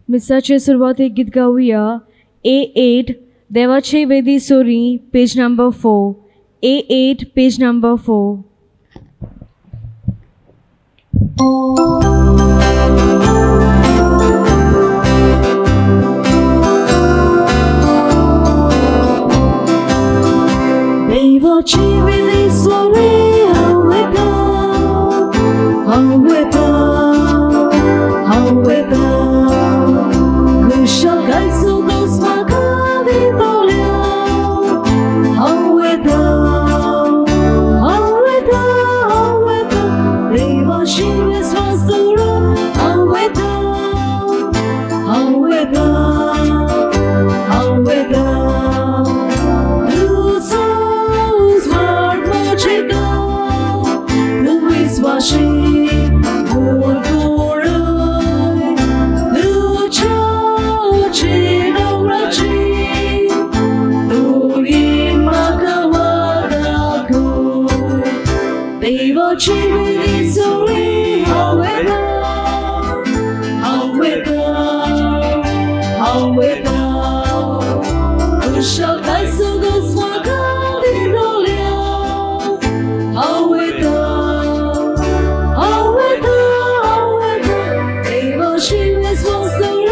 मिसाचे सुरवातीक गीत गाऊया A8 देवाचे वेदी सोरी page number 4 A8 page number 4. देवाची वेदी सोरी हवेता हवेता हवेता Wyszukaj cudu smakami poля Hałeta, hałeta, hałeta Rywa siły z wasura Hałeta, hałeta, hałeta Tu co zmarł poczeka Tu wysłaszy Devachi sorry haweta haweta Ushakay sugus makati dolya haweta haweta haweta Devachi sorry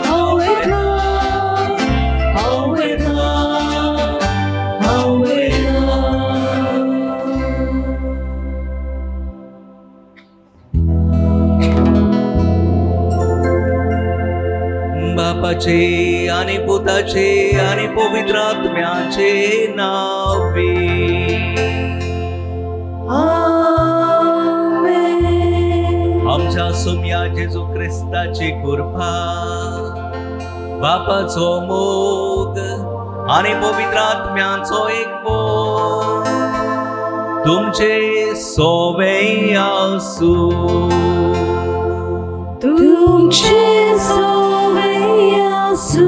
haweta haweta haweta बापाचे आणि पुताचे आणि पवित्र आत्म्याचे नावे आमेन. आमच्या सोम्या जेजू ख्रिस्ताची कृपा बापाचो मोग आणि पवित्र आत्म्याचो एकवो तुमचे सोवे आसू तुमचे सोवे आसू.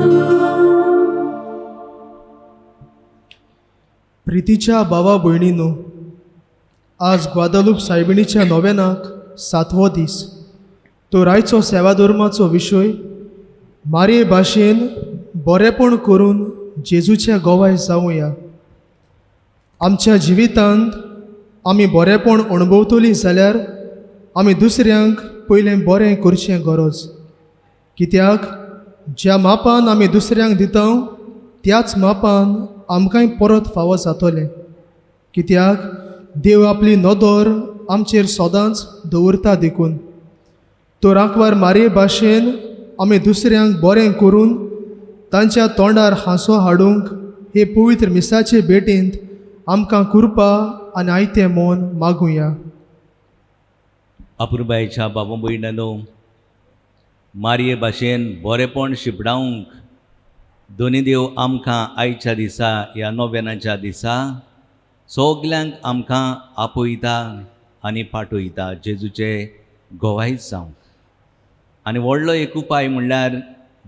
प्रितीच्या भावा भयणींनो, आज ग्वादालूप सायबिणीच्या नोवेनाक 7वो दीस. तो रायचो सेवा धर्माचो विशय मारये भाशेन बरेपण करून जेजूच्या गोवाय जावया. आमच्या जिवितांत आमी बरेपण अणभवतलीं जाल्यार आमी दुसऱ्यांक पयलें बरें करचें गरज. कित्याक ज्या मापान आमी दुसऱ्यांक दिता त्याच मापान आमकांय परत फावो जातलें. कित्याक देव आपली नदर आमचेर सदांच दवरता देखून. तो रांकवार मारये भाशेन आमी दुसऱ्यांक बरें करून तांच्या तोंडार हांसो हाडूंक हे पवित्र मिसाचे भेटेंत आमकां कृपा आनी आयतें मोन मागुया. अपुरबायेच्या बाबा भयणानो, मारये भाशेन बरेपण शिपडावंक दोनी देव आमकां आयच्या दिसा ह्या नोवेनाच्या दिसा सगल्यांक आमकां आपयता आनी पाठयता जेजूचे गोवायज जावंक. आनी व्हडलो एक उपाय म्हणल्यार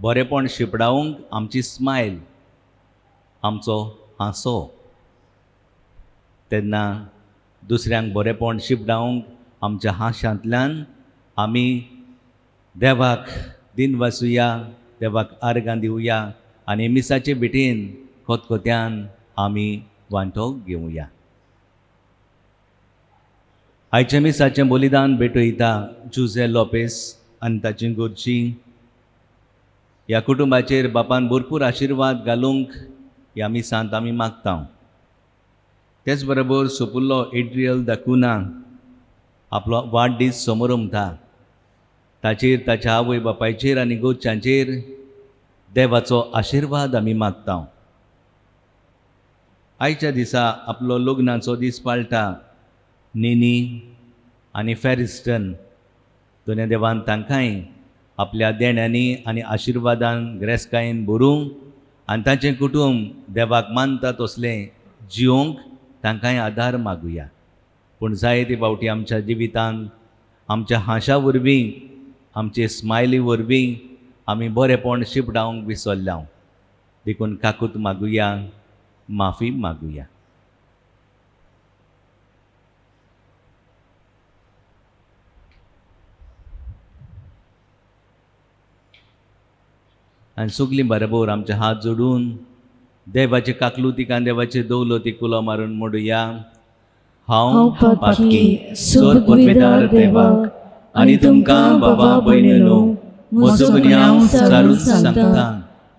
बरेपण शिपडावंक आमची स्मायल, आमचो हांसो. तेन्ना दुसऱ्यांक बरेपण शिपडावंक आमच्या हांशांतल्यान आमी देवाक दिन वाचुया, देवाक आर्गां दिवया आनी मिसाचे भेटेन खोतखोत्यान आमी वांटो घेवया. आयच्या मिसाचें बलिदान भेटयता जुझे लोपेस आनी ताची घरची. ह्या कुटुंबाचेर बापान भरपूर आशिर्वाद घालूंक ह्या मिसांत आमी मागता. तेच बरोबर सोपुल्लो एड्रियल दाकुना आपलो वाडदीस समोर उमता. ताचेर ताच्या आवय बापायचेर आनी गोच्यांचेर देवाचो आशिर्वाद आमी मागता. आयच्या दिसा आपलो लग्नाचो दीस पाळटा निनी आनी फेरिस्टन. दोनी देवान तांकांय आपल्या देण्यांनी आनी आशिर्वादान ग्रेस्कायेन भरूंक आनी ताचें कुटुंब देवाक मानता तसलें जिवंक तांकांय आदार मागुया. पूण जायते फावटी आमच्या जिवितांत आमच्या हांशा वरवीं आमचे स्मायली वरवीं आमी बरेपण शिपडावंक विसरल्या. देखून काकूत मागुया, माफी मागुया. आनी सगलीं बरोबर आमचे हात जोडून देवाचे काकलुतीक देवाचे दौलतीक कुलो मारून म्हणुया. हांव पातकी सोर पदवीदार देवाक आनी तुमकां बाबा भयणीनो म्हजो गुन्यांव उच्चारून सांगता.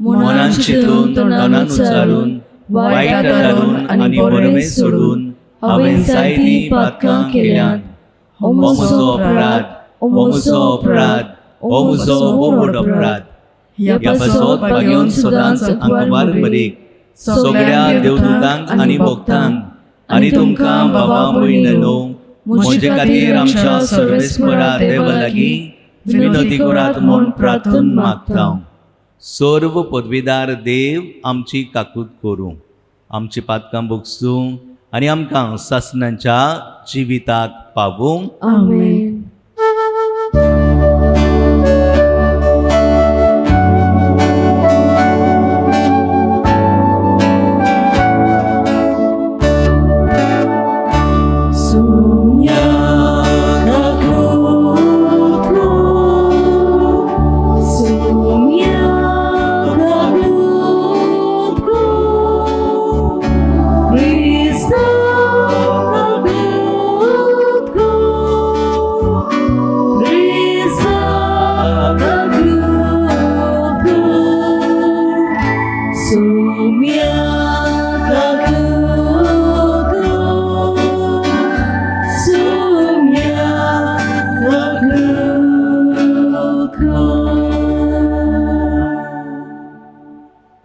मनान चिंतून तोंडान उच्चारून वायट दारून आनी बरें सोडून हांवें जायतीं पातकां केल्यात. हो म्हजो अपराध, हो म्हजो अपराध, हो म्हजो व्हड अपराध. ह्या पासत भाग्योन सदांच अंकवार बरीक सगळ्या देवदूतांक आनी भक्तांक आनी तुमकां बाबा भयणीनो म्हजे खातीर आमच्या सर्वेस्परा देवा लागीं विनंती करात म्हूण प्रार्थना मागता. सर्व पदवीदार देव आमची काकूत करूं, आमची पातकां भोगसूं आनी आमकां सासणांच्या जिविताक पावूं. आमेन.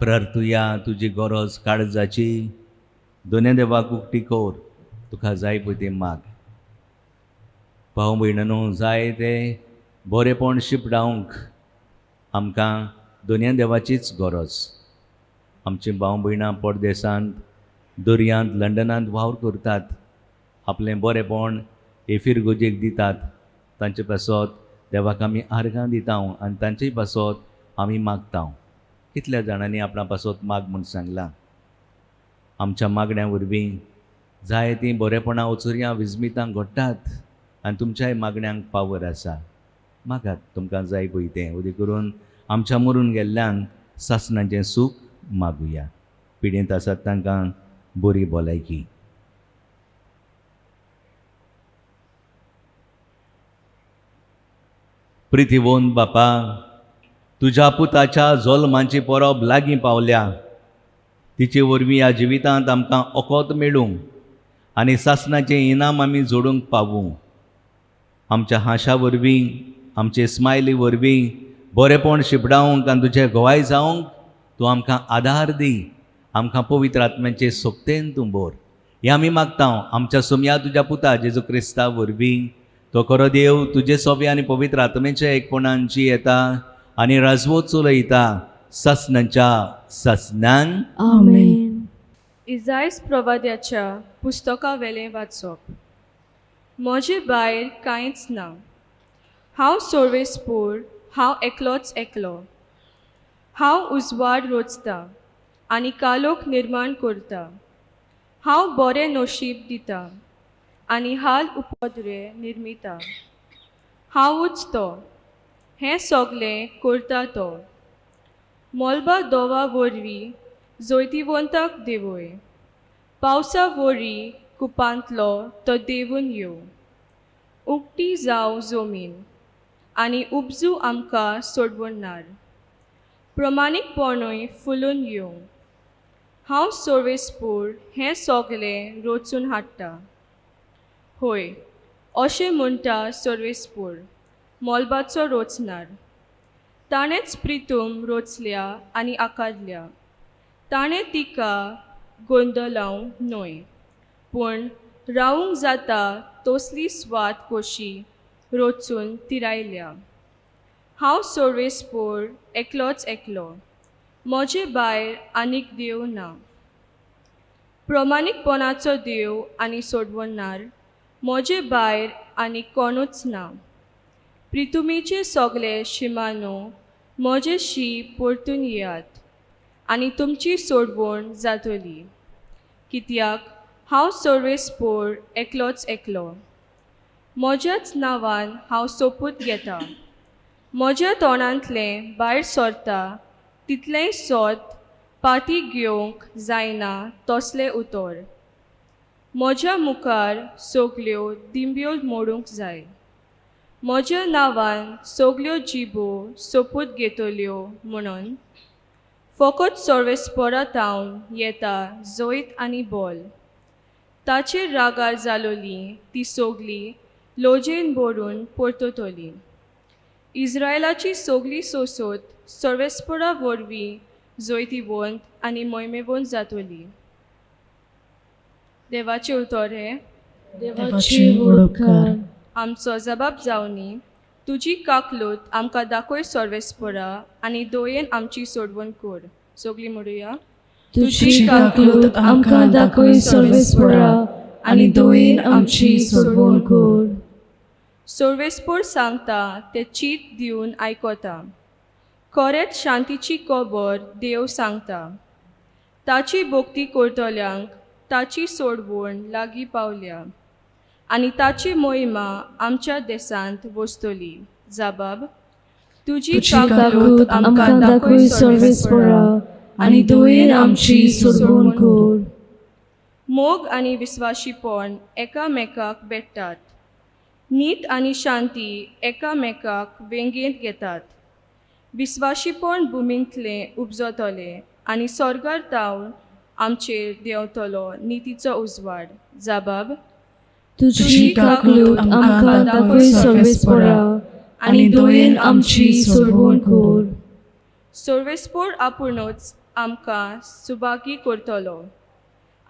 प्रार्थुया तुजी गरज काळजाची दोनूय देवाक उक्ती कर, तुका जाय पळय तें माग. भाव भयणीनो, जाय ते बरेपण शिपडावंक आमकां दोनूय देवाचीच गरज. आमची भाव भयणां परदेसांत दर्यांत लंडनांत वावर करतात, आपलें बरेपण एफिरगोजेक दितात. तांचे पासत देवाक आमी आर्गां दिता आनी तांचेय पासत आमी मागता. कितल्या जाणांनी आपणा पासत माग म्हूण सांगलां. आमच्या मागण्या वरवीं जाय तीं बरेपणां वचुरयां विजमितां घडटात आनी तुमच्याय मागण्यांक पावर आसा. मागात, तुमकां जाय पळय तें. उदी करून आमच्या मरून गेल्ल्यांक सासणाचें सूख मागुया. पिडेंत आसात तांकां बरी भलायकी. प्रितीवोन बापा, तुज्या पुताच्या जल्माची परब लागीं पावल्या. तिचे वरवीं ह्या जिवितांत आमकां ओकोत मेळूंक आनी सासणाचें इनाम आमी जोडूंक पावूं. आमच्या हांशा वरवीं, आमचे स्मायली वरवीं बरेपण शिपडावंक आनी तुजें गोवाय जावंक तूं आमकां आदार दी. आमकां पवित्र आत्म्याचे सोबतेन तूं भर. हें आमी मागता आमच्या सोम्या तुज्या पुता जेजू क्रिस्ता वरवीं. तो खरो देव तुजे सोबे आनी पवित्र आत्म्याच्या एकपणान जी येता आनी राजवत चलयता सासणांच्या सासणान. आमेन. इजायस प्रवाद्याच्या पुस्तका वेलें वाचप. म्हजे भायर कांयच ना. हांव सोर्वेस्पोर, हांव एकलोच एकलो. हांव उजवाड रोचता आनी कालोख निर्माण करता. हांव बरें नशीब दिता आनी हाल उपद्रे निर्मिता. हांवूच तो, हें सगलें करता तो. मोलबा दोवा वरवीं जोयतिवंताक देवय. पावसा वरी कुपांतलो तो देवून येव. उक्ती जावं जमीन आनी उपजू आमकां सोडवणार. प्रमाणीकपणूय फुलून येव. हांव सोर्वेस्पोर हें सगलें रोचून हाडटा. होय, अशें म्हणटा सोर्वेस्पोर, मोलबाचो रोचणार. ताणेंच प्रितूम रोचल्या आनी आकारल्या. ताणें तिका गोंदलावंक न्हय, पूण रावूंक जाता तसली स्वाद कशी रोचून तिरायल्या. हांव सोर्वेस्पोर एकलोच एकलो. म्हजे भायर आनीक देव ना. प्रमाणीकपणाचो देव आनी सोडवणार म्हजे भायर आनी कोणूच ना. प्रितुमेचे सगळे शिमानो म्हजेशी परतून येयात आनी तुमची सोडवण जातली. कित्याक हांव सोर्वेस्पोर एकलोच एकलो. म्हज्याच नांवान हांव सोपूत घेता. म्हज्या तोंडांतलें भायर सरता तितलेंय सोत पाती घेवंक जायना तसले उतर. म्हज्या मुखार सगल्यो दिंब्यो मोडूंक जाय. म्हज्या नांवान सगल्यो जिबो सोपूत घेतल्यो म्हणून फकत सर्वेस्परांत हांव येता जैत आनी बोल. ताचेर रागार जालोली ती सगली लोजेन भरून परततली. इस्रायलाची सगली सोसोत सर्वेस्परा वरवीं जैतिवंत आनी मोहिमेवंत जातली. देवाचे उतर हे देवाची वडोवकार. आमचो जबाब जावनी तुजी काकलूत आमकां दाखय सर्वेस्परा आनी दोयेन आमची सोडवण कर. सगळीं म्हणुया. तुझी काकलूत आमकां दाखय सर्वेस्परा आनी दोयेन आमची सोडवण कर. सर्वेस्पर सांगता ते चीत दिवन आयकता. खरेंच शांतीची खबर देव सांगता. ताची भोक्ती करतल्यांक ताची सोडवण लागीं पावल्या आनी ताची मोहिमा आमच्या देशांत वचतली. जबाब तुजी काकलूत आमकां दाखय सर्वेस्परा आनी दोयेन आमची सोडवण कर. मोग आनी विस्वाशीपण एकामेकाक भेटतात. नीत आनी शांती एकामेकाक वेंगेंत घेतात. विस्वाशीपण भुमींतलें उपजतलें आनी स्वर्गार तावन आमचेर देंवतलो नितीचो उजवाड. जबाब तुझी काकलूत आमकां दाखय सर्वेस्परा आनी दोयेन आमची सोडवण कर. सर्वेस्पर आपुणूच आमकां सुभागी करतलो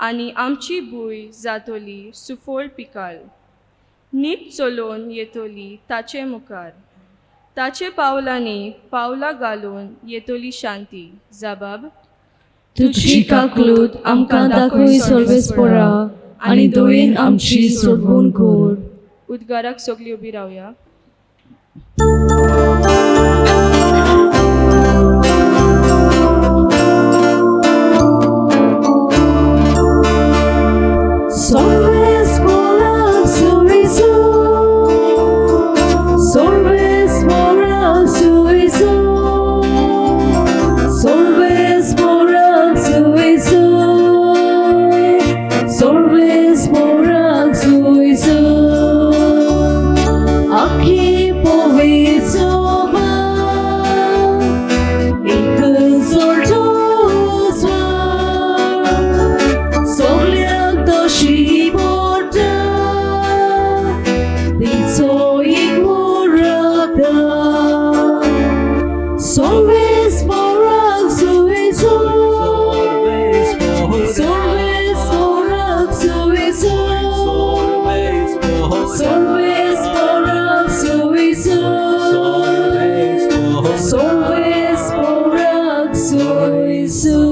आनी आमची भूंय जातली सुफळ पिकाळ. नीट चलोवन येतली ताचे मुखार. ताचे पावलांनी पावलां घालून येतली शांती. जबाब तुझी काकलूत आमकां दाखय सर्वेस्परा आनी दोयेन आमची सोडवण कर. उद्गाराक सगळीं उबी रावया. Sorvespora suizo, sorvespora suizo, sorvespora suizo, sorvespora suizo. Aqui powiedzoma, i konsorto zła, sogliak do siporta, ty co ich urata. Sorvespora suizo, sorvespora suizo, sorvespora suizo, sorvespora suizo.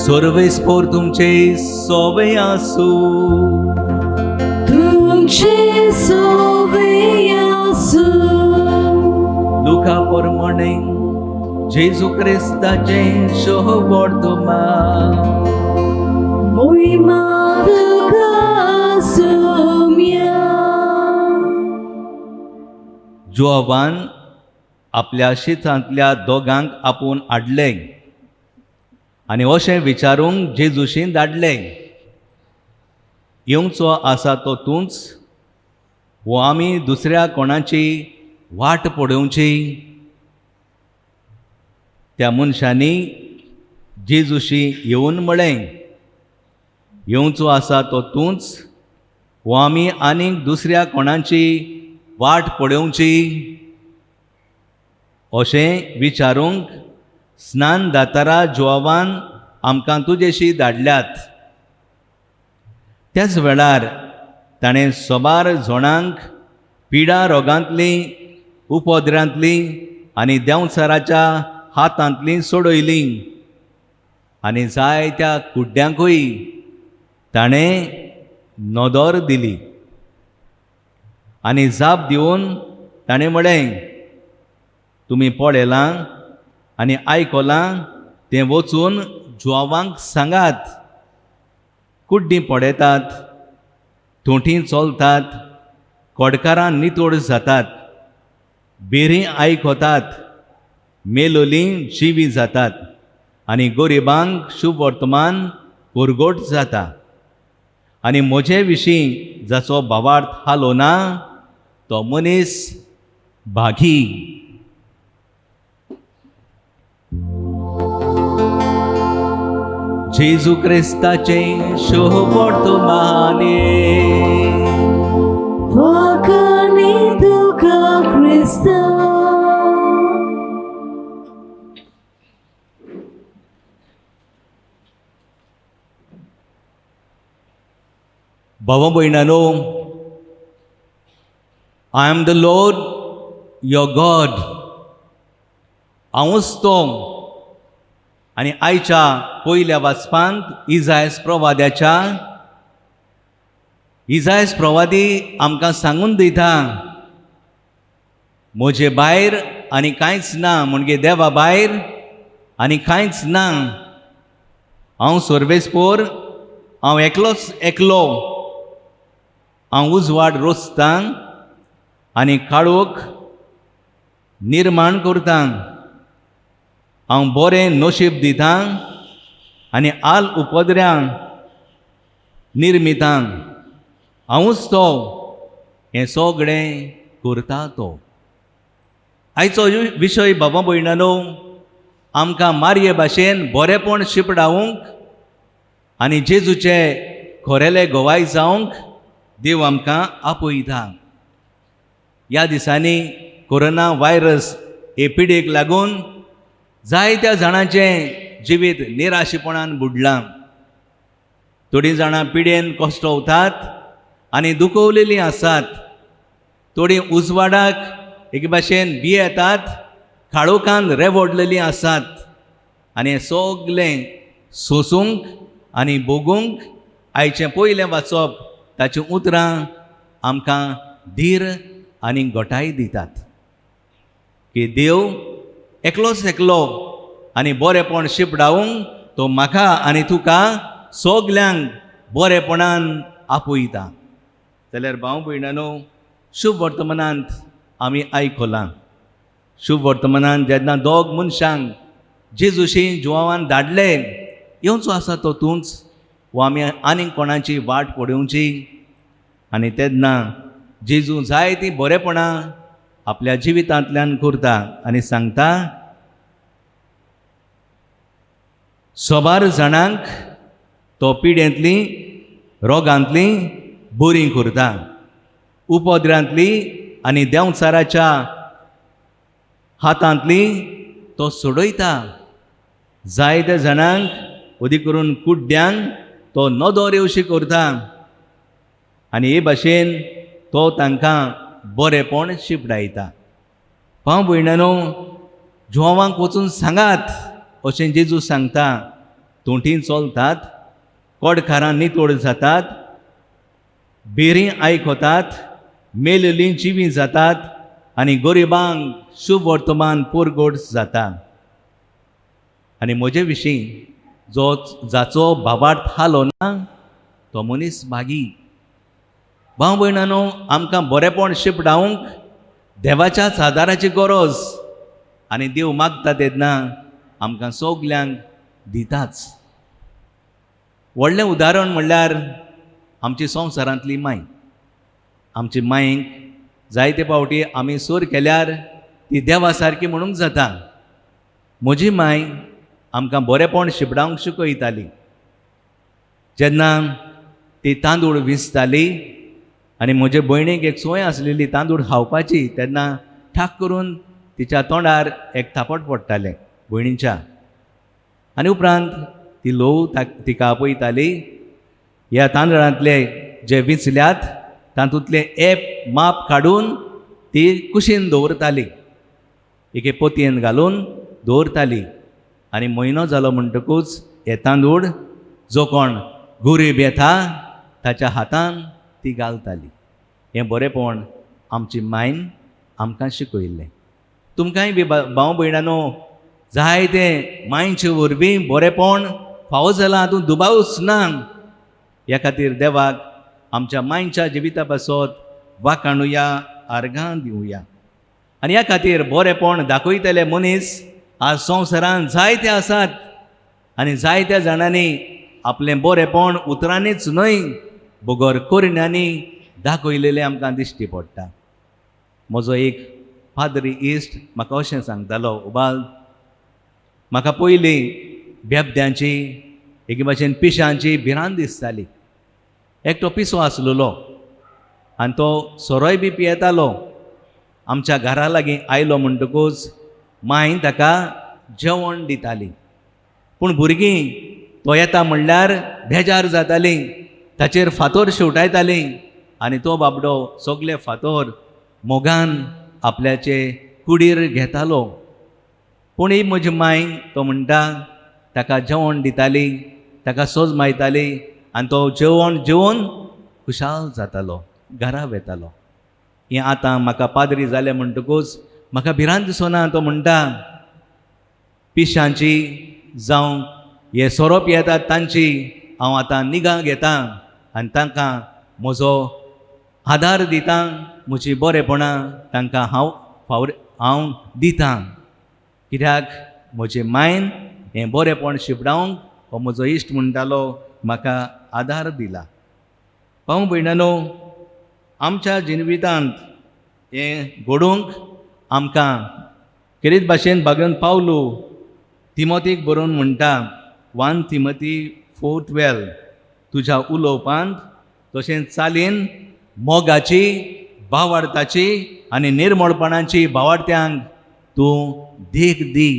सर्वेस्पोर तुमचे सोवे आसू. तुमचे सोवयासु, लुका पोरमणे जेजू क्रिस्ताचे शोहवर्तमा. मोहिमा तुका सोम्या. जोवान आपल्या शेतांतल्या दोगांक आपूण हाडले आनी अशें विचारूंक जेजूशीन धाडले. येवचो आसा तो तूंच वो आमी दुसऱ्या कोणाची वाट पळोवची. त्या मनशांनी जेजूशी येवन म्हळें, येवचो आसा तो तूंच वो आमी आनीक दुसऱ्या कोणाची वाट पळोवची. अशें विचारूंक स्नान दातारा जोवान आमकां तुजेशी धाडल्यात. त्याच वेळार ताणें सोबार जोणांक पिडा रोगांतलीं, उपद्रांतलीं आनी देंवचाराच्या हातांतलीं सोडयलीं आनी जायत्या कुड्ड्यांकूय ताणें नदर दिली. आनी जाप दिवन ताणें म्हळें, तुमी पळयलां आनी आयकलां तें वचून जोवांक सांगात. कुड्डीं पडयतात थोंठी चलतात, कोडकारां नितोड जातात, बेरी आयकतात, मेलोलीं जिवी जातात आनी गोरिबांक शुभ वर्तमान पुरगोट जाता. आनी म्हजे विशीं जाचो भावार्थ हालो ना तो मनीस भागी. जेजू क्रिस्ताचे शुभ वर्तमाने वाकाने तुका क्रिस्ता. भावा भयणानो, I am the Lord your God. हांवूच तो. आनी आयच्या पयल्या वाचपांत इजायास प्रवादी आमकां सांगून दिता, म्हजे भायर आनी कांयच ना, म्हणजे देवा भायर आनी कांयच ना. हांव सर्वेस्पोर, हांव एकलोच एकलो. हांव उजवाड रोसतां आनी काळोख निर्माण करतां. हांव बरें नशीब दितां आनी आल उपद्र्यां निर्मितां. हांवूच तो, हें सगळें करता तो. आयचो विशय बाबा भयणानो, आमकां मारये भाशेन बरेपण शिपडावंक आनी जेजूचे खोरेले गोवाय जावंक देव आमकां आपयता. ह्या दिसांनी कोरोना व्हायरस एपिडेक लागून जायत्या जाणांचें जिवीत निराशेपणान बुडलां. थोडीं जाणां पिडेन कोश्टवतात आनी दुखवलेलीं आसात. थोडीं उजवाडाक एक भाशेन भियेतात, काळोखान रेवडलेलीं आसात. आनी हें सगलें सोसूंक आनी भोगूंक आयचें पयलें वाचप ताचीं उतरां आमकां धीर आनी घोटाय दितात की देव एकलोच एकलो आनी बरेपण शिपडावंक तो म्हाका आनी तुका सगल्यांक बरेपणान आपयता. जाल्यार भाव भयणानो, शुभ वर्तमानांत आमी आयकलां. शुभ वर्तमानांत जेन्ना दोग मनशांक जेजूशी जुवावान धाडले, येवचो आसा तो तूंच वो आमी आनीक कोणाची वाट पळोवची. आनी तेन्ना जेजू जायतीं बरेपणां आपल्या जिवितांतल्यान करता आनी सांगता, सोबार जाणांक तो पिडेंतलीं रोगांतलीं बरीं करता, उपद्र्यांतलीं आनी देंवचाराच्या हातांतलीं तो सोडयता. जायत्या जाणांक उदी करून कुड्ड्यांक तो नदर येवशी करता आनी हे भाशेन तो तांकां बरेपण शिपडायता. भाव भयणानो, जुवावांक वचून सांगात अशें जेजू सांगता. तोंठी चलतात, कोडकारां नितोड जातात, बेरी आयकतात, मेललीं जिवीं जातात आनी गरिबांक शुभ वर्तमान पुरगोट जाता. आनी म्हजे विशीं जाचो भावार्थ हालो ना तो मनीस भागी. भाव भयणानो, आमकां बरेपण शिपडावंक देवाच्याच आदाराची गरज आनी देव मागता तेन्ना आमकां सगल्यांक दिताच. व्हडलें उदाहरण म्हणल्यार आमची संवसारांतली माय. आमची मांयक जायते फावटी आमी सोर केल्यार ती देवा सारकी म्हणूंक जाता. म्हजी माय आमकां बरेपण शिपडावंक शिकयताली. जेन्ना ती तांदूळ विंचताली आनी म्हजे भयणीक एक संवय आसलेली तांदूळ खावपाची, तेन्ना ठाक करून तिच्या तोंडार एक थापट पडटालें भयणीच्या. आनी उपरांत ती ल्हव तिका आपयताली. ह्या तांदळांतले जे विंचल्यात तातूंतले एक माप काडून ती कुशीन दवरताली, एके पोतयेन घालून दवरताली. आनी म्हयनो जालो म्हणटकूच हे तांदूळ जो कोण गरीब येता ताच्या हातान ती घालताली. हें बरेपण आमची मायन आमकां शिकयल्लें. तुमकांय बी भाव भयणानो, जायते मायचे वरवीं बरेपण फावो जालां, हातूंत दुबावच ना. ह्या खातीर देवाक आमच्या मायंच्या जिविता पासत वाखाणुया आर्गां दिवया. आनी ह्या खातीर बरेपण दाखयतले मनीस आज संवसारांत जायते आसात आनी जायत्या जाणांनी आपलें बरेपण उतरांनीच न्हय बगर करण्यांनी दाखयलेलें आमकां दिश्टी पडटा. म्हजो एक पाद्री इश्ट म्हाका अशें सांगतालो, उबाल म्हाका पयलीं बेबद्यांची एके भाशेन पिशांची भिरांत दिसताली. एकटो पिसो आसलेलो आनी तो सोरोय बी पियेतालो. आमच्या घरा लागीं आयलो म्हणटकूच माय ताका जेवण दिताली. पूण भुरगीं तो येता म्हणल्यार बेजार जातालीं, ताचेर फातोर शेवटायतालीं आनी तो बाबडो सगळे फातोर मोगान आपल्याचे कुडीर घेतालो. पूण ही म्हजी माय तो म्हणटा ताका जेवण दिताली, ताका सोज मायताली आनी तो जेवण जेवून खुशाल जातालो, घरा वेतालो. हें आतां म्हाका पाद्री जालें म्हणटकूच म्हाका भिरांत दिसना. तो म्हणटा पिशांची जावं हे सोरोप येतात तांची हांव आतां निगा घेतां आनी तांकां म्हजो आदार दितां, म्हजी बरेपणां तांकां हांव दितां. कित्याक म्हजे मायन हें बरेपण शिपडावंक हो म्हजो इश्ट म्हणटालो म्हाका आदार दिला. भाव भयणानो, आमच्या जिवितांत हें घडोवंक आमकां कितें भाशेन भागून पावलो तिमोथीक बरोवन म्हणटा 1 तिमोथी 4:12 तुज्या उलोवपांत तशेंच चालीन मोगाची, भावार्थाची आनी निर्मळपणाची भावार्थ्यांक तूं देख दी.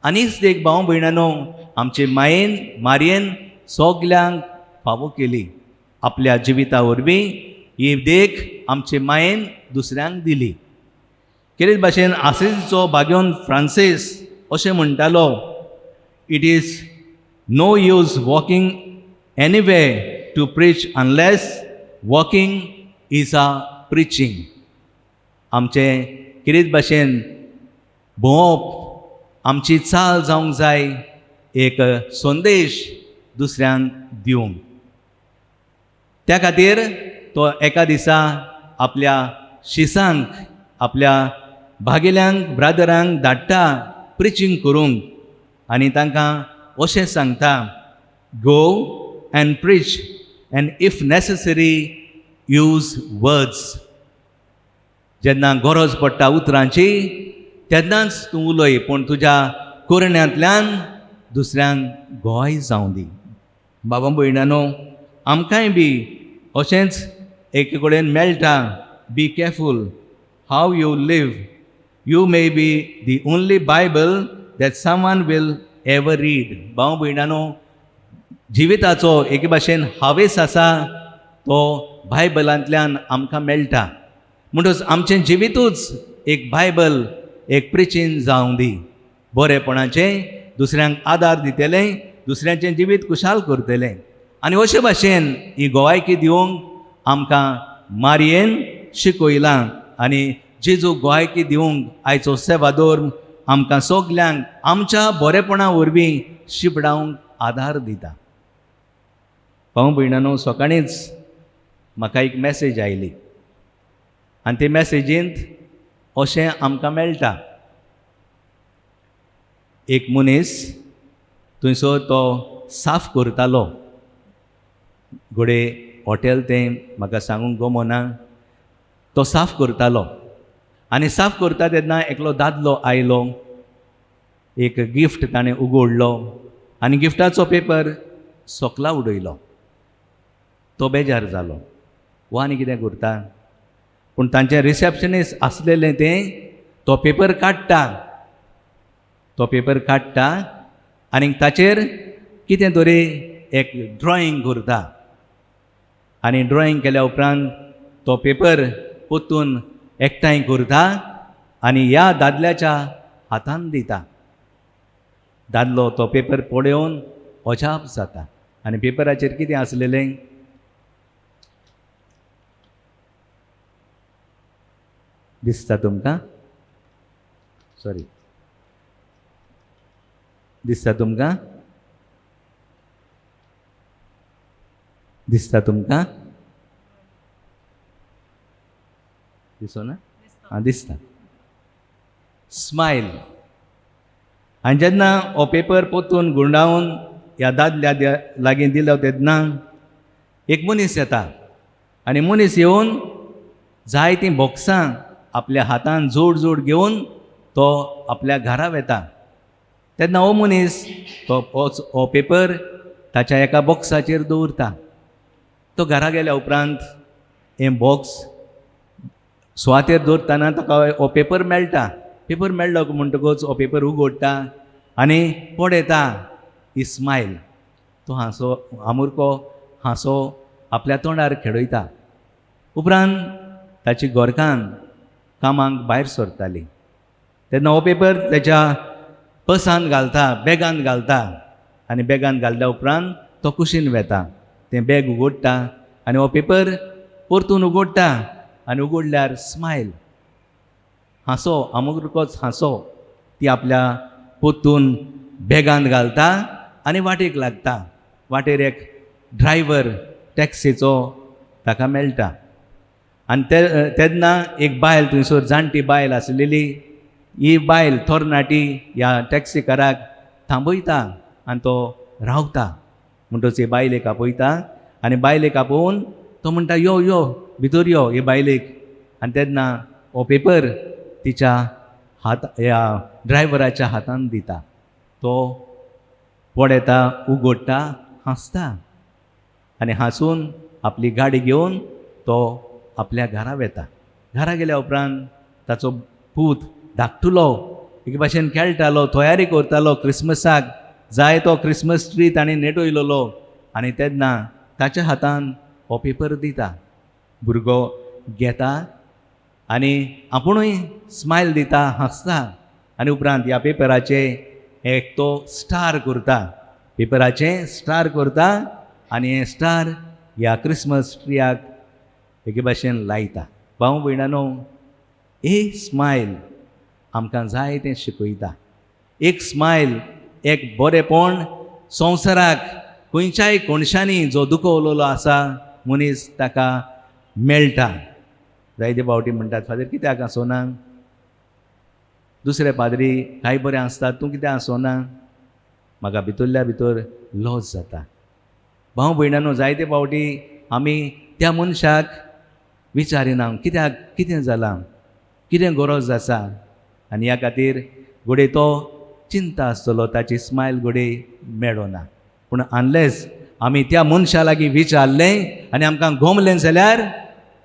आनीच देख भाव भयणानो, आमचे मायेन मारयेन सगल्यांक फावो केली. आपल्या जिविता वरवीं ही देख आमचे मायेन दुसऱ्यांक दिली. कितें भाशेन आसिसीचो भाग्योन फ्रांसीस अशें म्हणटालो, it is no use walking anyway to preach unless walking is a preaching. आमचे कितें भाशेन भोंवप, आमची चाल जावंक जाय एक संदेश दुसऱ्यांक दिवंक. त्या खातीर तो एका दिसा आपल्या शिसांक, आपल्या भागिल्यांक, ब्रादरांक धाडटा प्रिचींग करूंक आनी तांकां अशें सांगता, go and preach and if necessary use words. जेन्ना गरज पडटा उतरांची तेन्नाच तूं उलय, पूण तुज्या करण्यांतल्यान दुसऱ्यांक गोंय जावं दी. बाबा भयणानो, आमकांय बी अशेंच एके कडेन मेळटा, be careful how you live. You may be the only Bible that someone will ever read. भाव भयणानो, जिविताचो एके भाशेन हावेस आसा तो बायबलांतल्यान आमकां मेळटा. म्हणटच आमचें जिवितूच एक बायबल, एक प्रिचीन जावं दी. बरेपणाचें, दुसऱ्यांक आदार दितलें, दुसऱ्यांचें जिवीत खुशाल करतलें. आनी अशे भाशेन ही गोवायकी दिवंक आमकां मारयेन शिकयलां. आनी जेजू गोवायकी दिवंक आयचो सेवादोर आमकां सगल्यांक आमच्या बरेपणा वरवीं शिपडावंक आदार दिता. भाव भयणानो, सकाळींच म्हाका एक मॅसेज आयली आनी ते मॅसेजींत अशें आमकां मेळटा, एक मनीस थंयसर तो साफ करतालो. घोडे हॉटेल तें म्हाका सांगूंक गमना. तो साफ करतालो आनी साफ करता तेन्ना एकलो दादलो आयलो. एक गिफ्ट ताणें उगडलो आनी गिफ्टाचो पेपर सोकला उडयलो. तो बेजार जालो, वो आनी कितें करता. पूण तांचें रिसेप्शनिस्ट आसलेलें तें तो पेपर काडटा आनी ताचेर कितें तरी एक ड्रॉईंग करता. आनी ड्रॉईंग केल्या उपरांत तो पेपर पोत्तून एकठांय करता आनी ह्या दादल्याच्या हातान दिता. दादलो तो पेपर पळोवन अजाप जाता. आनी पेपराचेर कितें आसलेलें, दिसता तुमकां? दिसता तुमकां? दिसना हां दिसता स्मायल. आनी जेन्ना हो पेपर पोतून गुंडाळून ह्या दादल्या लागीं दिलो तेन्ना एक मनीस येता आनी मनीस येवन जायतीं बॉक्सां आपल्या हातान जोड जोड घेवन तो आपल्या घरा वेता. तेन्ना हो मनीस हो पेपर ताच्या एका बॉक्साचेर दवरता. तो घरा गेल्या उपरांत हें बॉक्स सुवातेर दवरतना ताका हो पेपर मेळटा. पेपर मेळ्ळो म्हणटकूच हो पेपर उगडटा आनी पळयता ही स्मायल. तो हांसो आमुरको हांसो आपल्या तोंडार खेळयता. उपरांत ताची गोरकान कामाक भायर सरतालीं तेन्ना हो पेपर तेच्या पर्सान घालता, बॅगान घालता आनी बॅगान घाल्या उपरांत तो कुशीन वेता. तें बॅग उगडटा आनी हो पेपर परतून उगडटा आनी उगडल्यार स्मायल हांसो आमुरकोच हांसो ती आपल्या पोत्तून बॅगान घालता आनी वाटेक लागता. वाटेर एक ड्रायव्हर टॅक्सीचो ताका मेळटा आनी तेन्ना एक बायल थंयसर जाणटी बायल आसलेली ही बायल थोरणाटी ह्या टॅक्सीकाराक थांबयता आनी तो रावता. म्हणटच हे बायलेक आपयता आनी बायलेक आपोवन तो म्हणटा यो यो भितर यो हे बायलेक. आनी तेन्ना हो पेपर तिच्या ह्या ड्रायव्हराच्या हातान दिता. तो पळयता, उगडटा, हांसता आनी हांसून आपली गाडी घेवन तो आपल्या घरा वेता. घरा गेल्या उपरांत ताचो पूत धाकटुलो एक भाशेन खेळटालो, तयारी करतालो क्रिसमसाक. जाय तो क्रिसमस ट्री ताणें नेटयलोलो आनी तेन्ना ताच्या हातान हो पेपर दिता. भुरगो घेता आनी आपुणूय स्मायल दिता, हांसता आनी उपरांत ह्या पेपराचे एक तो स्टार करता. पेपराचें स्टार करता आनी हें स्टार ह्या क्रिसमस ट्रियाक एके भाशेन लायता. भाव भयणानो, एक स्मायल आमकां जाय तें शिकयता. एक स्मायल, एक बरेपण संवसाराक खंयच्याय कोणशांनी जो दुखवलेलो आसा मनीस ताका मेळटा. जायते फावटी म्हणटात फादर कित्याक हांसोना? दुसरे पाद्री कांय बरें आसतात, तूं कित्याक हांसोना? म्हाका भितरल्या भितर लॉस जाता. भाव भयणानो, जायते फावटी आमी त्या मनशाक विचारिना कित्याक, कितें जालां, कितें गरज आसा. आनी ह्या खातीर घोडये तो चिंता आसतलो, ताची स्मायल घोडये मेळना. पूण अनलेस आमी त्या मनशा लागीं विचारलें आनी आमकां गोमलें जाल्यार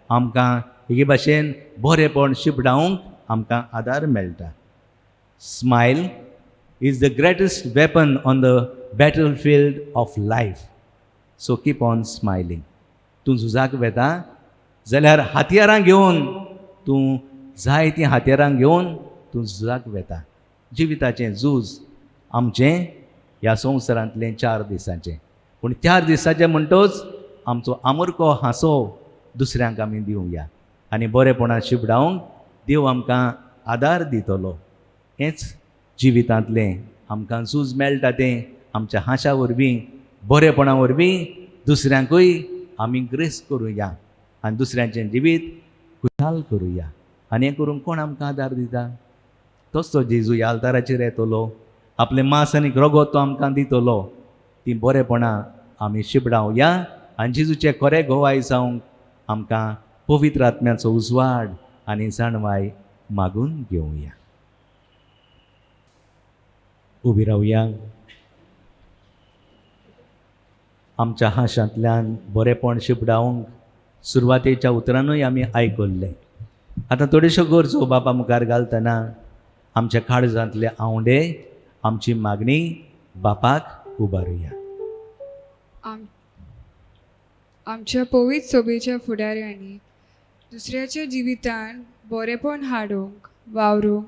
आमकां हे भाशेन बरेपण शिपडावंक आमकां आदार मेळटा. Smile is the greatest weapon on the battlefield of life. So keep on smiling. तूं झुजाक वेता जाल्यार हातयारां घेवन, तूं जाय तीं हातयारां घेवन तूं झुजाक वेता. जिविताचें झूज आमचें ह्या संवसारांतलें 4 दिसांचें. पूण 4 दिसाचें म्हणटच आमचो आमुरको हांसो दुसऱ्यांक आमी दिवया आनी बरेपणान शिपडावंक देव आमकां आदार दितलो. हेंच जिवितांतलें आमकां झूज मेळटा तें आमच्या हांशा वरवीं, बरेपणा वरवीं दुसऱ्यांकूय आमी ग्रेस करुया आनी दुसऱ्यांचें जिवीत खुशाल करुया. आनी हें करूंक कोण आमकां आदार दिता? तोच तो जेजू ह्या आल्ताराचेर येतलो, आपलें मांस आनी रगत तो आमकां दितलो. ती बरेपणां आमी शिपडावया आनी जेजूचे खरें घोवाय जावंक आमकां पवित्र आत्म्याचो उजवाड आनी जाणवाय मागून घेवया. उबी रावया. आमच्या हांशांतल्यान बरेपण शिपडावंक सुरवातेच्या उतरांनूय आमी आयकल्लें. आतां थोड्योश्यो गरजो बापा मुखार घालतना आमच्या काळजांतले आवंडे आमची मागणी बापाक उबारुया. आमच्या पवित्र सभेच्या फुडाऱ्यांनी दुसऱ्याच्या जिवितान बरेपण हाडूंक वावरूंक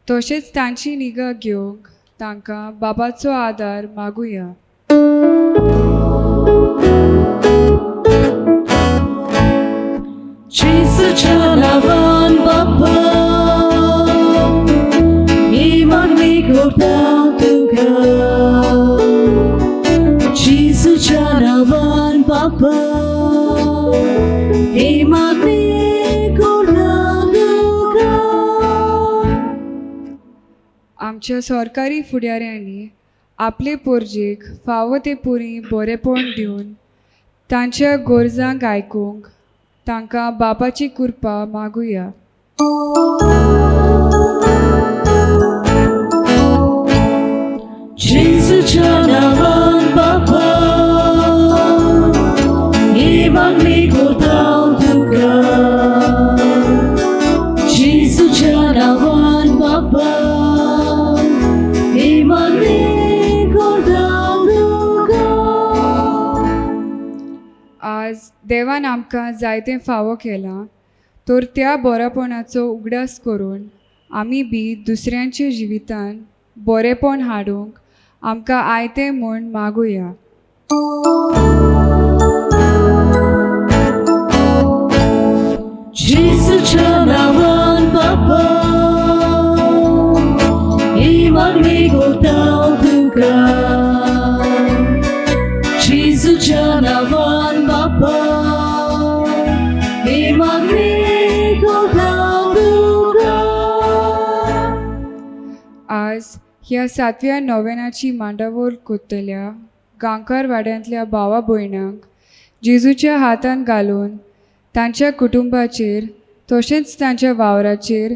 तशेंच तांची निगा घेवंक तांकां बाबाचो आदार मागुया. जेजूच्या नांवान बापा ही मागणी करता तुका. जेजूच्या नांवान बापा ही मागणी करता आमच्या सरकारी फुडाऱ्यांनी आपले पोरजेक फावो ते पुरी बरेपण दिवन तांच्या गरजांक आयकूंक तांकां बापाची कृपा मागुया. जेसूच्या नावान बापा ही मागणी करता तुका. जेसूच्या नावान बापा ही मागणी करता तुका. आज देवान आमकां जायतें फावो केलां, तर त्या बरेपणाचो उगडास करून आमी बी दुसऱ्यांच्या जिवितान बरेपण हाडूंक आमकां आयतें म्हूण मागुया. जेसूच्या नावान बापा ही मागणी करता तुका. जेसूच्या नावान बापा ही मागणी करता तुका. आज ह्या 7व्या नोवेनाची मांडावळ कोत्तल्या गांवकार वाड्यांतल्या भावा भयणांक जेजूच्या हातान घालून तांच्या कुटुंबाचेर तशेंच तांच्या वावराचेर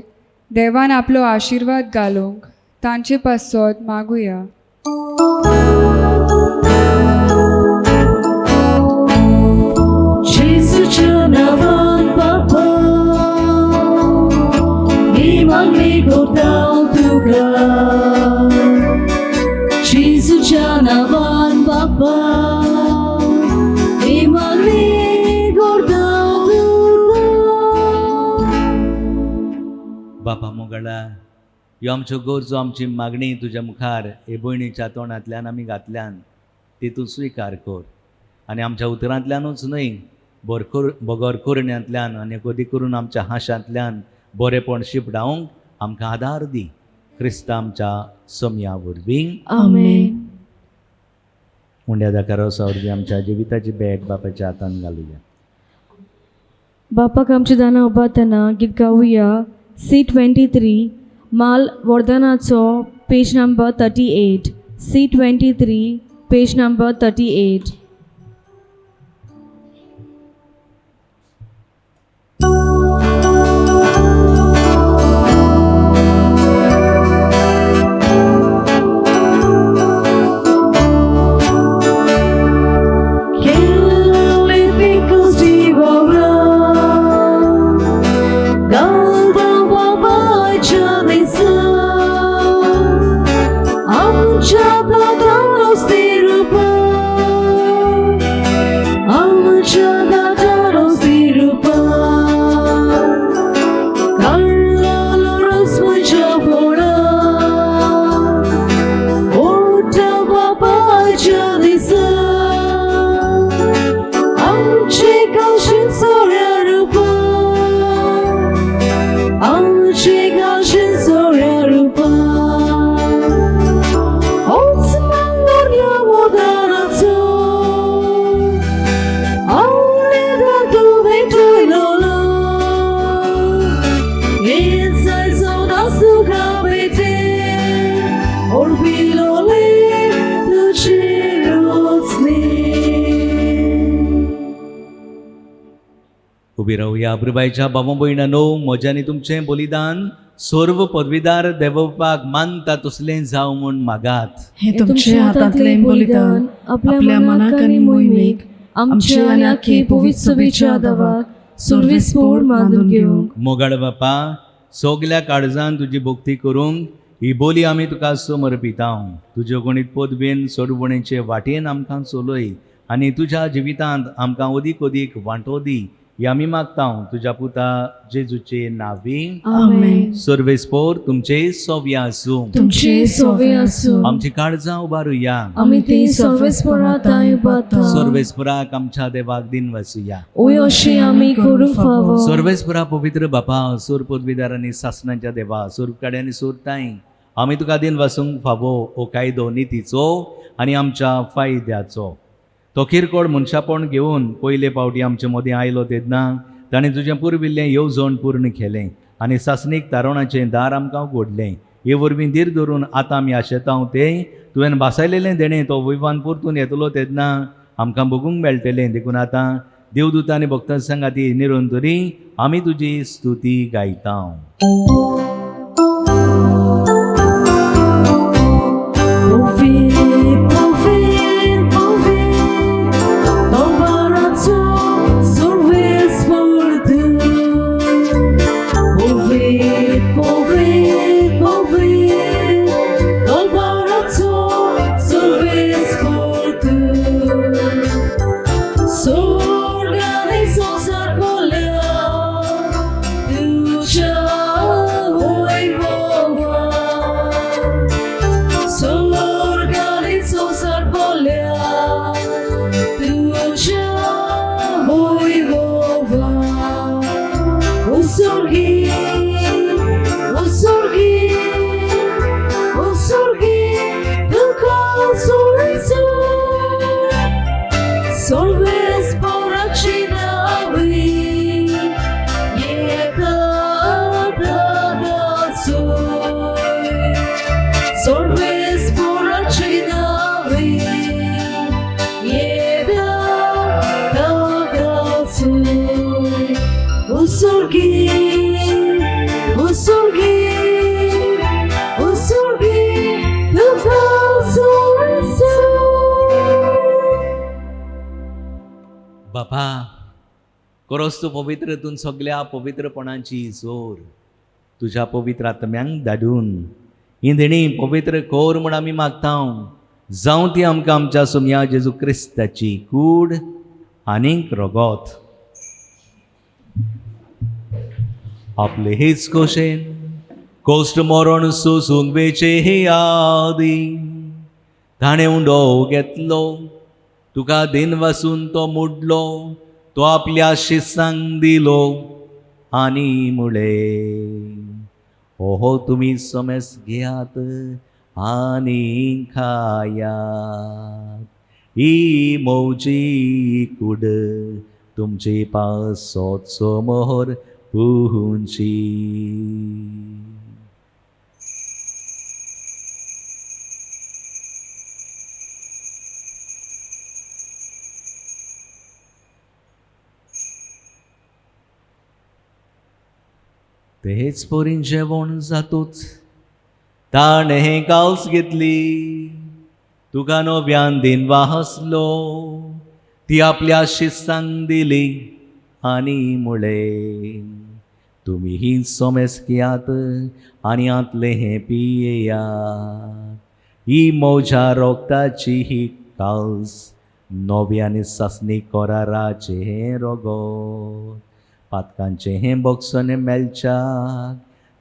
देवान आपलो आशिर्वाद घालूंक तांचे पासत मागुया. जेसूच्या नावान बापा ही मागणी करता तुका. जेसूच्या नावान बापा ही मागणी करता तुका. बापा मोगळा ह्यो आमच्यो गरजो आमची मागणी तुज्या मुखार हे भयणीच्या तोंडांतल्यान आमी घातल्यान ती तूं स्विकार कर आनी आमच्या उतरांतल्यानूच न्हय बोगोर करण्यांतल्यान आनी कधी करून आमच्या हांशांतल्यान बरेपण शिपडावंक आमकां आदार दी. क्रिस्त आमच्या सोम्या वरवीं आमेन. उंड्या दाकारोसा वरवीं आमच्या जिविताची बॅग बापाच्या हातान घालुया. बापाक आमची दानां उबारतना गीत गावुया. C23 माल वर्धनाचो page number 38. C23 page number 38. उबी रावया. प्रभूच्या भावा भयणांनो, म्हज्यानी तुमचें बलिदान सर्व पदवीदार देवबापाक मानता तसलें जावं म्हूण मागात. हे तुमचे हातांतलें बलिदान आपल्या मनाक आनी मोहिमेक आमचे आनी आख्खे पवित्र सभेच्या आदाराक सुरवेस्पोर मानून घेवंक. मोगाळ बापा, सगल्या काळजान तुजी भक्ती करूंक ही बोली आमी तुका समर्पिता. तुज्या गणित पदवेन सोडवणेचे वाटेन आमकां चलय आनी तुज्या जिवितांत आमकां अदीक अदीक वांटो दी. ही आमी मागता तुज्या पुता जेजूचे नांवीं. आमेन. सर्वेस्पोर तुमचे सोवे आसूं. तुमचे सोवे आसूं. आमची काळजां उबारुया. आमी ती सर्वेस्पोरांताय उबारता. सर्वेस्पराक आमच्या देवाक दिन वसूया. ओय अशें आमी करूंक फावो. सर्वेस्परा पवित्र बापा, सोर पदवीदार आनी सासणाच्या देवा, सोरकाडे आनी सोरताय आमी तुका दिन वसूंक फावो ओ कायदो नितीचो आनी आमच्या फायद्याचो. तो किरकोळ मनशापण घेवन पयले फावटी आमचे मदीं आयलो तेन्ना ताणें तुजें पुरविल्लें येवजण पूर्ण केलें आनी सासणीक तारणाचें दार आमकां उगडलें. हे वरवीं धीर धरून आतां आमी आशेतांव तें तुवें भासायलेलें देणें तो विवान परतून येतलो तेन्ना आमकां बगूंक मेळटलें. देखून आतां देवदूत आनी भक्तां संगाती निरोन तरी आमी तुजी स्तुती गायतांव. बापा खरोच तूं पवित्र तूं सगळ्या पवित्रपणाची जोर तुज्या पवित्र आत्म्यांक धाडून ही देणी पवित्र कोर म्हण आमी मागतांव. जावं ती आमकां आमच्या सुमया जेजू क्रिस्ताची कूड आनीक रगत. आपले हेच कोशेन कोश्ट मरण सोसूंक वेचे हे आदी ताणें उंडो घेतलो तुका दिन वासून तो मोडलो तो आपल्या शिसांक दिलो आनी मुळे ओहो तुमी सोमेस घेयात आनी खायात ही मौजी कूड तुमचे पासोत समोर पुहूंची. तेच पोरीन जेवण जातूच ताणे हे काल्स घेतली तुका नव्यान दिनवा हसलो ती आपल्या शिसांक दिली आनी मुळे तुमी ही सोमेस घेयात आनी आतले हे पियेयात ही मोज्या रोगताची ही काल्स नव्यानी सासणी कोराराचे हे रगत पातकांचे हे बॉक्सन मेलच्याक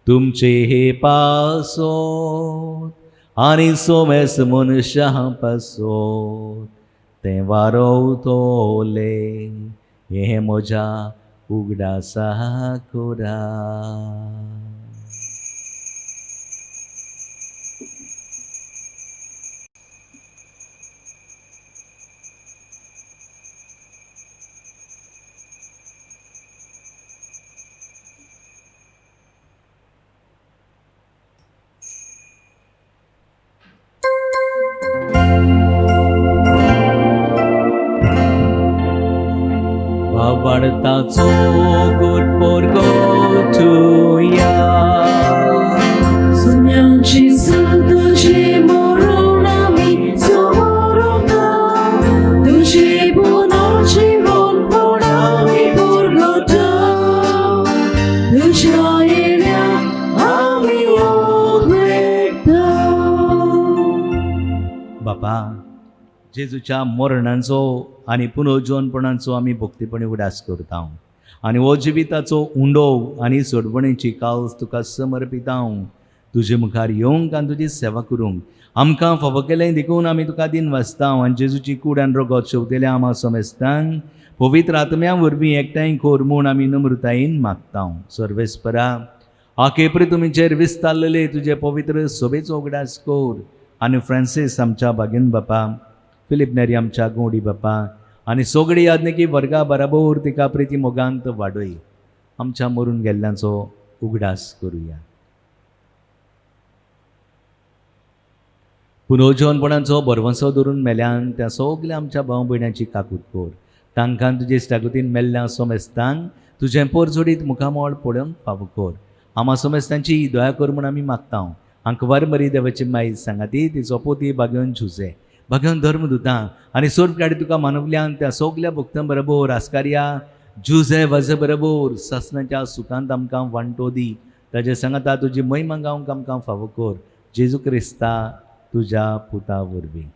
तुमचे हे पासोत आनी सोमेस मनशां पासोत ते वारोवतोले हे म्हज्या उगडासा कोरा. वाडताचो गोड पोरगो तुया सुन्यांची तुझे मरण आमी समोरता तुझे पुनर्जीवन पडावी पोरगोटा तुझ्या येण्या आमी ओगलेता. बापा जेजूच्या मरणांचो आनी पुनर्जीवनपणाचो आमी भक्तीपणी उडास करता आनी हो जिविताचो उंडो आनी सोडवणेची काल्स तुका समर्पितांव. तुजे मुखार येवंक आनी तुजी सेवा करूंक आमकां फावो केलें देखून आमी तुका दिन वाचतांव आनी जेजूची कूड आनी रगत शेवतेल्या आमा समेस्तांक पवित्र आत्म्या वरवीं एकठांय कोर म्हूण आमी नम्रतायेन मागतांव. सर्वेस्परा आखेपरी तुमचेर विस्तारलेले तुजे पवित्र सोबेचो उगडास कोर आनी फ्रांसीस आमच्या बागेन बापा फिलीप नेरी आमच्या गोडी बापा आनी सगळी याज्ञकी वर्गा बराबर तिका प्रिती मोगांत वाडय. आमच्या मरून गेल्ल्यांचो उगडास करुया. पुनर्जवनपणाचो बरवंसो धरून मेल्यान त्या सगल्या आमच्या भाव भयणांची काकूट कोर. तांकां तुजे इश्टागतीन मेल्ल्या सोमेस्तांक तुजें पोर जोडीत मुखामोळ पळोवंक फावो कोर. आमा सोमेस्तांची दया कर म्हूण आमी मागता. अंकवार मरी देवाची माई सांगाती तिचो पोती भाग्योन झुजे भाग्योन धर्मदुतां आनी सोर्प काडी तुका मानवल्यान त्या सगल्या भक्तां बरोबर आस्कार्या जुजे वजे बरोबर ससनाच्या सुखांत आमकां वांटो दी. ताजे सांगाता तुजी महिमा गावंक आमकां फावो कोर. जेजू क्रिस्ता तुज्या पुता वरवीं.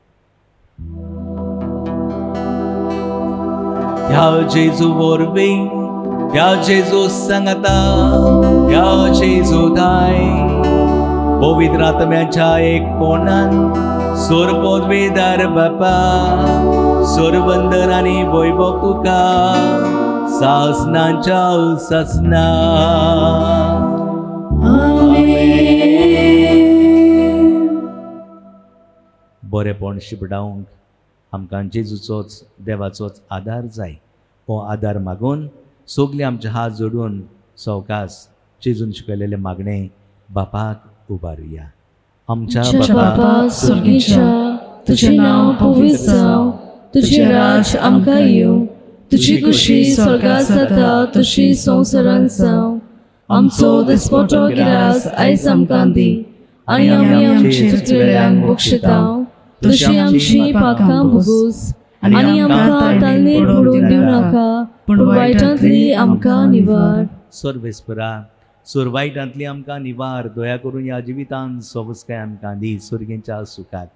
त्या जेजू वरवीं त्या जेजू सांगाता त्या जेजू दाय पवित्र आत्म्याच्या एकपणान सोरपोदवेदार बापा सोरवंदन आनी वैभव तुका सासनाच्या ससना. बरेपण शिपडावंक आमकां जेजूचोच देवाचोच आदार जाय. हो आदार मागून सगळे आमचे हात जोडून सवकास जेजून शिकयलेले मागणे बापाक उबारुया. आमच्या बापा स्वर्गीच्या तुझें नांव पवित्र जावं, तुझें राज आमकां येवं, तुजी कुशी स्वर्गांत जाता तशी संवसारांत जावं. आमचो दिसपटो गिरास आयज आमकां दी आनी आमी आमच्या चुकलेल्यांक बक्षितांव तशी आमची पाखां भोगूस आनी आमकां तालनीर पडूंक दिवं नाका पूण वायटांतली आमकां निवार. सर्वेस्परा सुरवाईटांतली आमकां निवार. दया करून ह्या जिवितांत सोबस्काय आमकां दी सुरगेच्या सुखाक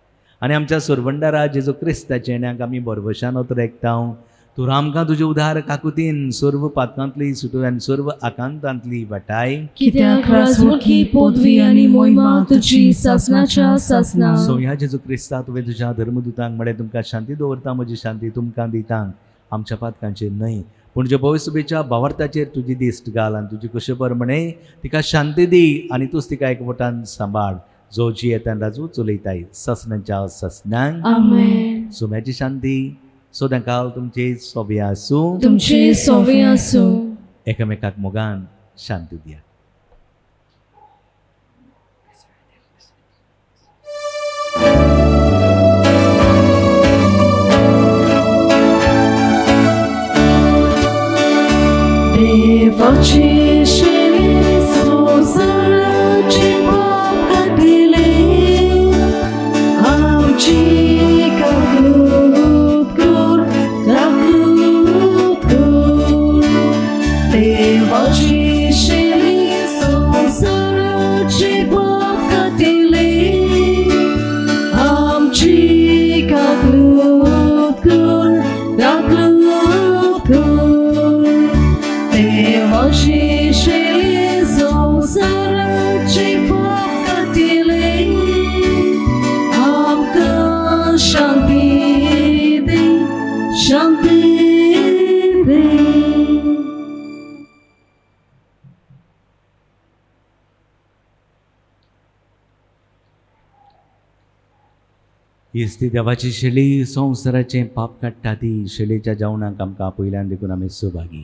आनी आमच्या सुरवंडारा जेजू क्रिस्ताच्या येण्याक आमी बरवशान रेखतांव. तूं आमकां तुजे उदार काकुतीन सर्व पातकांतली सुटून आनी सर्व आकांतांतली वाटाय. कित्याक राजमुखी पदवी आनी मोहिमा तुजी सासनाच्या सासना. सो ह्या जेजू क्रिस्ता तुवें तुज्या धर्मदुतांक म्हळें तुमकां शांती दवरता म्हजी शांती तुमकां दितां. आमच्या पातकांचेर न्हय पूण जे भविसभेच्या भावार्थाचेर तुजी दिश्ट घाल आनी तुजी कशे प्रमाणे तिका शांती दी आनी तूंच तिका एकवटान सांबाळ. जो जी येतान राजू चलयताय ससनाच्या ससनांक. आमेन. सोम्याची शांती सदांकाल तुमचे सोबे आसूं. तुमचे सोवे आसूं. एकामेकाक मोगान शांती दिया. देवाची शेळी संवसाराची पाप घातिले आमची काकूट कर काकूट कर. देवाची शेळी संवसाराची पाप घातिले आमची काकूट कर काकूट कर. देवाची शेळी संवसाराची पाप घातिले आमकां शांती दे शांती दे. ती देवाची शेळी संवसाराचें पाप काडटा ती शेळेच्या जेवणाक आमकां पयल्यान देखून आमी सहभागी.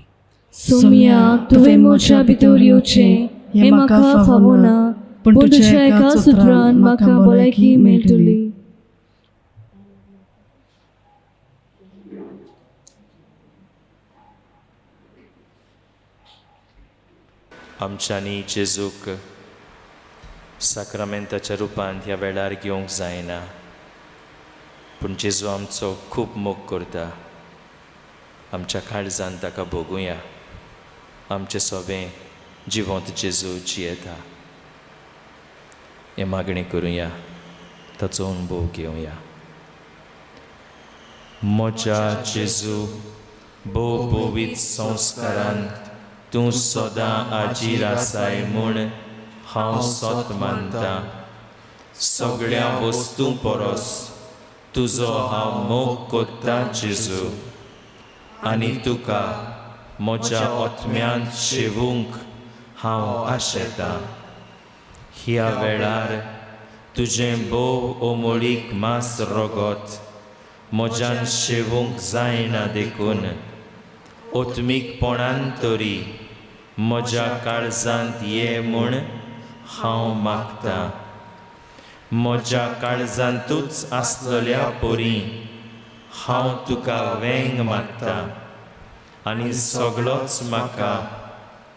सोम्या तुवें म्हज्या भितर येवचें हें म्हाका फावो ना पूण तुज्या एका सुत्रान म्हाका भलायकी मेळटली. आमच्यांनी जेजूक साक्रामेंताच्या रुपान ह्या वेळार घेवंक जायना पूण जेजू आमचो खूब मोग करता. आमच्या काळजान ताका भोगुया. आमचें सोबें जिवंत जेजू जियेता. हे मागणी करुया ताचो अनुभव घेवया. म्हज्या जेजू भोव पवित्र संस्कारांत तूं सदां आजीर आसाय म्हूण हांव सोत मानता. सगळ्या वस्तू परस तुजो हांव मोग कोत्ता जेजू आनी तुका म्हज्या आत्म्यांत शेवूंक हांव आशेतां. ह्या वेळार तुजें भोव ओमळीक मास रगत म्हज्यान शेवूंक जायना देखून ओत्मीकपणान तरी म्हज्या काळजांत ये म्हूण हांव मागतां. म्हज्या काळजांतूच आसलेल्या पोरी हांव तुका वेंग मारता आनी सगळोच म्हाका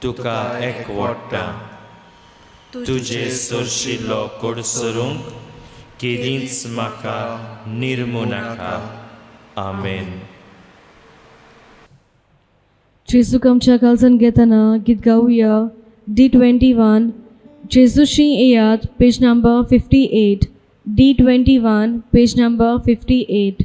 तुका एकवडटा. तुजे सरशिल्लो कोडसरूंक केलींच म्हाका निर्मू नाका. आमेन. जेजूक आमच्या काळजान घेतना गीत गावया. D21 जेजूशी येयात, page number 58. D21 page number 58.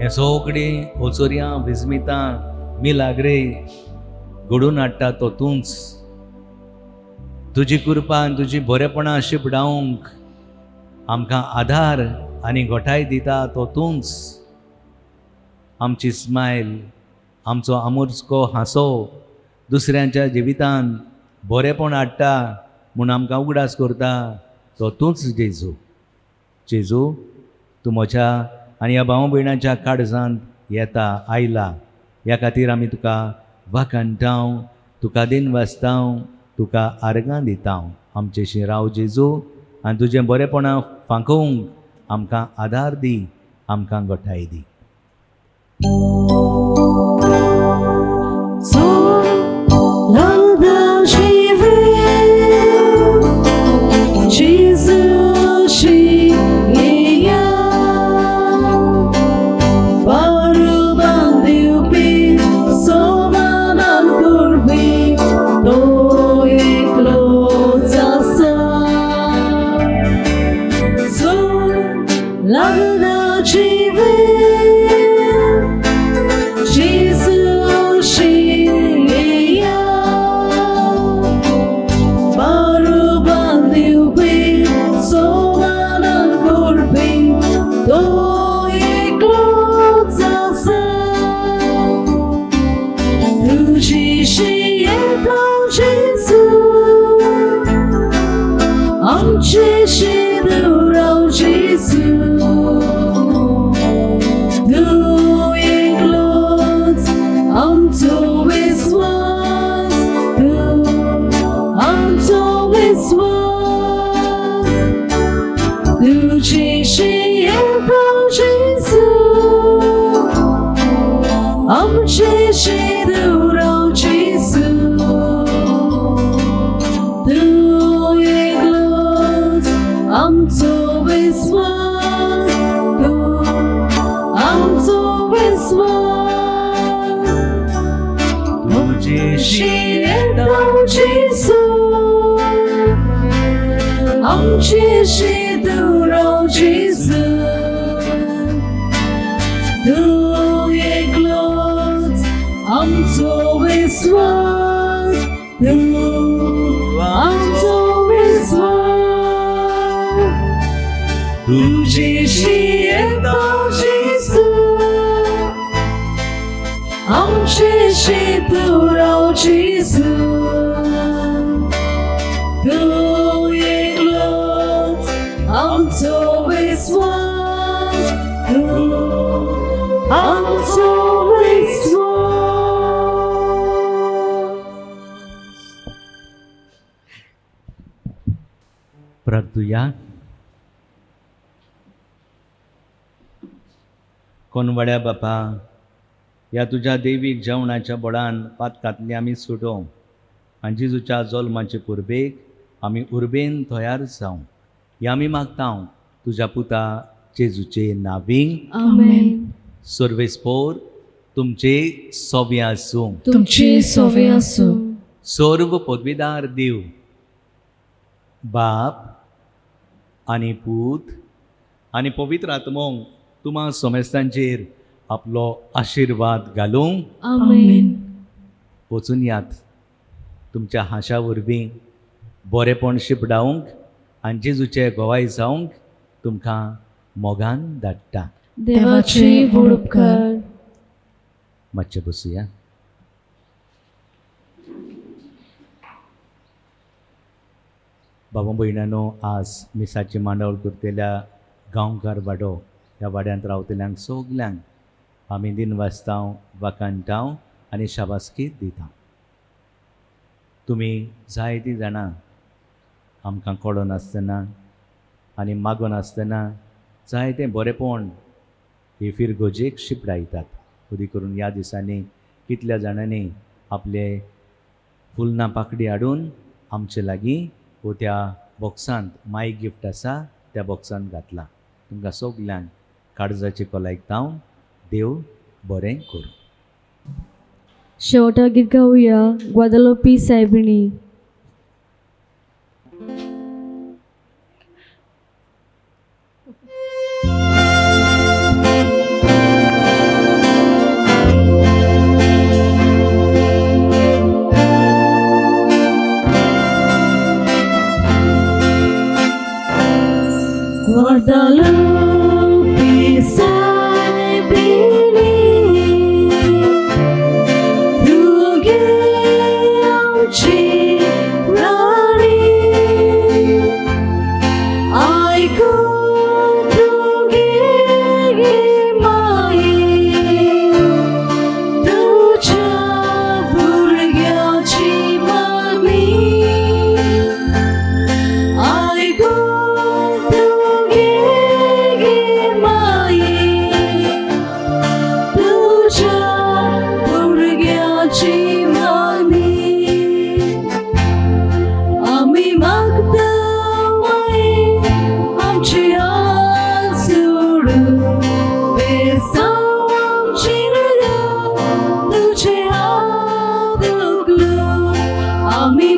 हे सगळे ओचोऱ्यां विस्मितां मिलाग्रे घडोवन हाडटा तो तूंच. तुजी कृपा आनी तुजी बरेपणां शिपडावंक आमकां आधार आनी घोटाय दिता तो तूंच. आमची स्मायल, आमचो आमुर्जको हांसो दुसऱ्यांच्या जिवितांत बरेपण हाडटा म्हूण आमकां उगडास करता तो तूंच जेजू. जेजू, तूं म्हज्या आनी ह्या भाव भयणांच्या काळजांत येता, आयला. ह्या खातीर आमी तुका वाखाणटाव, तुका दिन वाचताव, तुका आर्गां दिताव. आमचेशी राव जेजू आनी तुजें बरेपणां फांकोवंक आमकां आदार दी, आमकां घोटाय दी. Amche आमचो विश्वास तू आमचो विश्वास तुझेशी येतो जेसू आमचेशी तू राव जेसू तू एकलोच आमचो विश्वास तू आमचो विश्वास तुझेशी येतो जेसू आमचेशी तू राव जेसू तू एकलोच आमचो विश्वास तू आमचो विश्वास प्रार्थुया. कोनवड्या बापा, ह्या तुज्या दैवीक जेवणाच्या बोडान पातकांतली आमी सुटो आनी जेजूच्या जल्माचे पुर्बेक आमी उर्बेन तयार जावं हें आमी मागतां तुज्या पुता जेजूचे नांवीं. आमेन. सर्वेस्पोर तुमचे सोबे आसूं. तुमचे सोवे आसूं. सर्व पदवीदार देव बाप आनी पूत आनी पवित्र आत्मोंक तुमा सोमेस्तांचेर आपलो आशिर्वाद घालूं. आमेन. वचून यात तुमच्या हाशा वरवीं बरेपण शिपडावंक आनी जेजूचे गोवाय जावंक तुमकां मोगान धाडटा. देवाचे व्हड उपकार. मातशें बसुया. बाबा भयणानो, आज मिसाची मांडावळ करतेल्या गांवकार वाडो ह्या वाड्यांत रावतल्यांक सगल्यांक आमी दिनवासतांव वाकांटाव आनी शाबासकी दिता. तुमी जायतीं जाणां आमकां कळो नासतना आनी मागो नासतना जायतें बरेपण ही फिरगोजेक शिपडायतात. खुदी करून ह्या दिसांनी कितल्या जाणांनी आपले फुलना पाकडी हाडून आमचे लागीं वो त्या बॉक्सांत माय गिफ्ट आसा त्या बॉक्सांत घातला. तुमकां सगल्यांक काळजाची कोलायकतांव. देव बरें करूं. शेवटा गीत गावया ग्वादालोपी सायबिणी. Guadalupe saibini tuge amchi rani aiku tuge mai tuja burgyachi mani aiku आमी